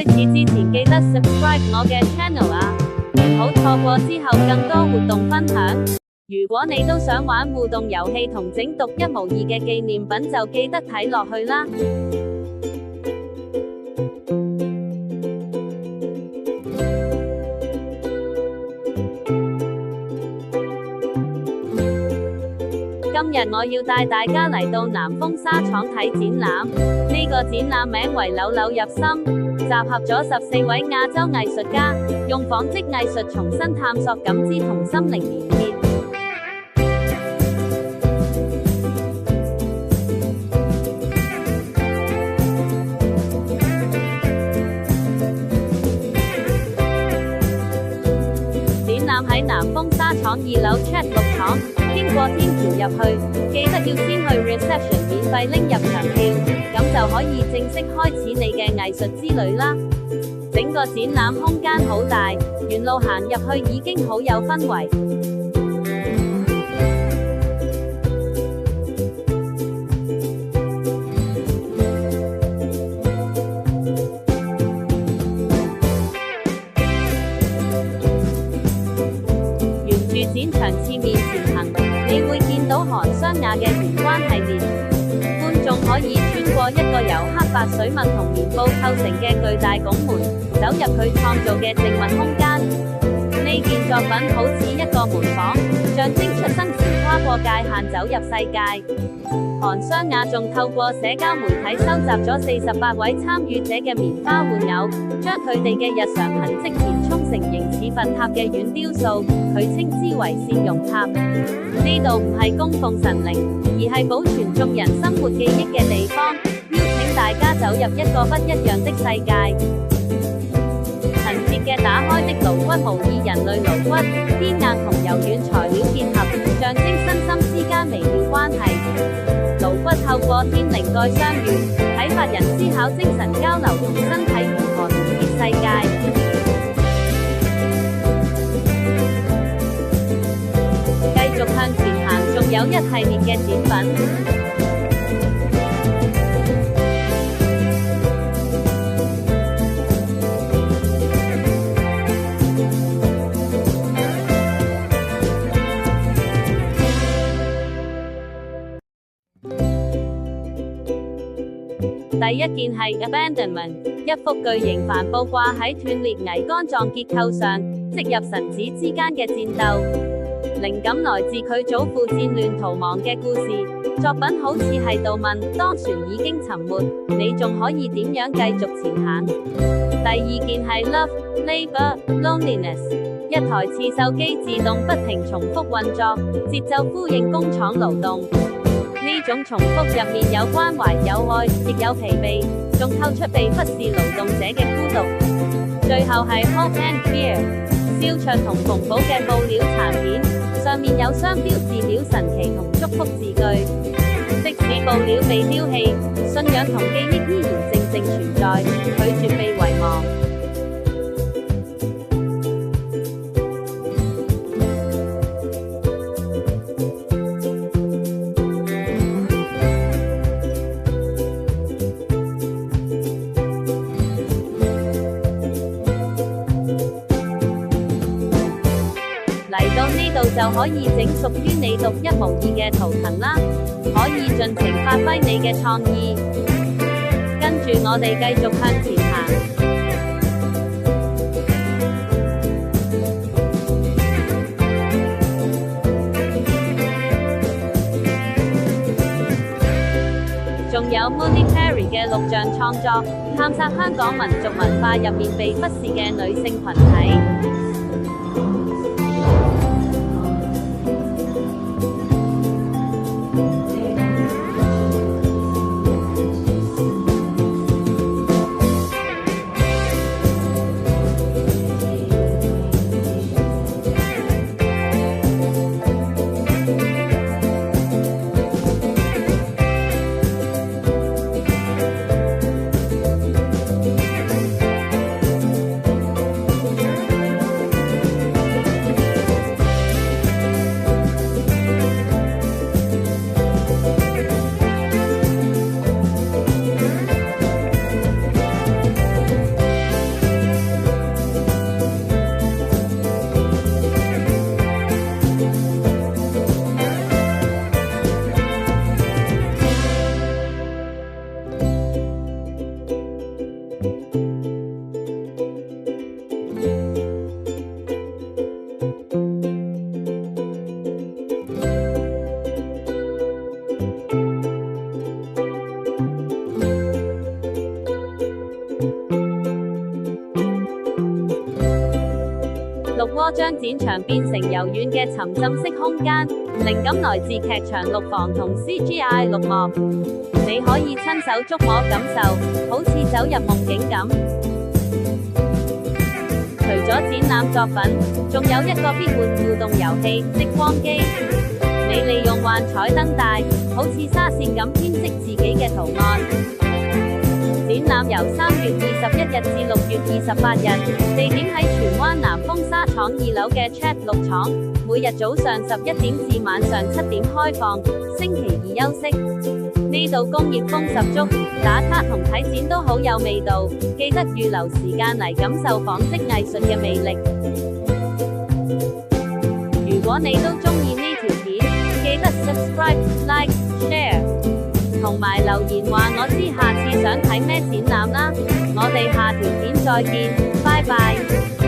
開始之前記得 subscribe 我嘅 channel 啊，唔好錯過之後更多活動分享。如果你都想玩互動遊戲同整獨一無二嘅紀念品，就記得睇落去啦。今日我要帶大家嚟到南豐紗廠睇展覽，呢個展覽名為柳柳入心，集合咗14位亞洲藝術家，用紡織藝術重新探索感知同心靈連結。展覽喺南豐紗廠2樓 Chat 6廠。經過天橋入去，記得要先去 reception 免費拎入場票，咁就可以正式開始你嘅藝術之旅啦。整個展覽空間好大，沿路行入去已經好有氛圍。沿住展場次面前行，你會見到韓湘雅嘅玄關系列，觀眾可以穿過一個由黑白水墨同棉布構成嘅巨大拱門，走入佢創造嘅靜物空間。呢件作品好似一個門房，象徵出生前跨過界限走入世界。韓湘雅仲透過社交媒體收集咗48位參與者嘅棉花玩偶，將佢哋嘅日常痕跡填充成形似佛塔嘅軟雕塑，佢稱之為善容塔。呢度唔係供奉神靈，而係保存眾人生活記憶嘅地方，邀請大家走入一個不一樣的世界。陳設嘅打開的顱骨模擬人類顱骨，堅硬同柔軟材料結合，象徵身心之間微妙關係。顱骨透過天靈蓋相遇，啟發人思考精神交流同身體如何連結世界。繼續向前行，仲有一系列嘅展品。第一件係 Abandonment， 一幅巨型帆布掛喺斷裂桅杆狀結構上，植入神子之間嘅戰鬥。靈感來自佢祖父戰亂逃亡嘅故事。作品好似係度問：當船已經沉沒，你仲可以點樣繼續前行？第二件係 Love, Labor, Loneliness， 一台刺繡機自動不停重複運作，節奏呼應工廠勞動。呢種重複入面有關懷、有愛，亦有疲憊，仲透出被忽視勞動者嘅孤獨。最後係 Hope and Fear， 燒灼同縫補嘅布料殘片，上面有商標字表神奇同祝福字句。即使布料被丟棄，信仰同記憶依然靜靜存在，拒絕被遺忘。嚟到呢度就可以整屬於你獨一無二嘅圖騰啦，可以盡情發揮你嘅創意。跟住我哋繼續向前行。仲有 Mooney Perry 嘅錄像創作，探索香港民族文化入面被忽視嘅女性群體。多將展場變成柔軟嘅沉浸式空間，靈感來自劇場綠房同 CGI 綠幕。你可以親手觸摸感受，好似走入夢境咁。除咗展覽作品，仲有一個必玩互動遊戲——織光機。你利用幻彩燈帶，好似紗線咁編織自己嘅圖案。展覽由3月21日至6月28日，地點喺荃灣南豐紗廠2樓嘅 Chat 綠廠，每日早上11點至晚上7點開放，星期2休息。呢度工業風十足，打卡同睇展都好有味道，記得預留時間嚟感受紡織藝術嘅魅力。如果你都鍾意呢條片，記得 subscribe、like、share， 同埋留言話我知下次想睇咩展覽啦。我哋下條片再見，拜拜。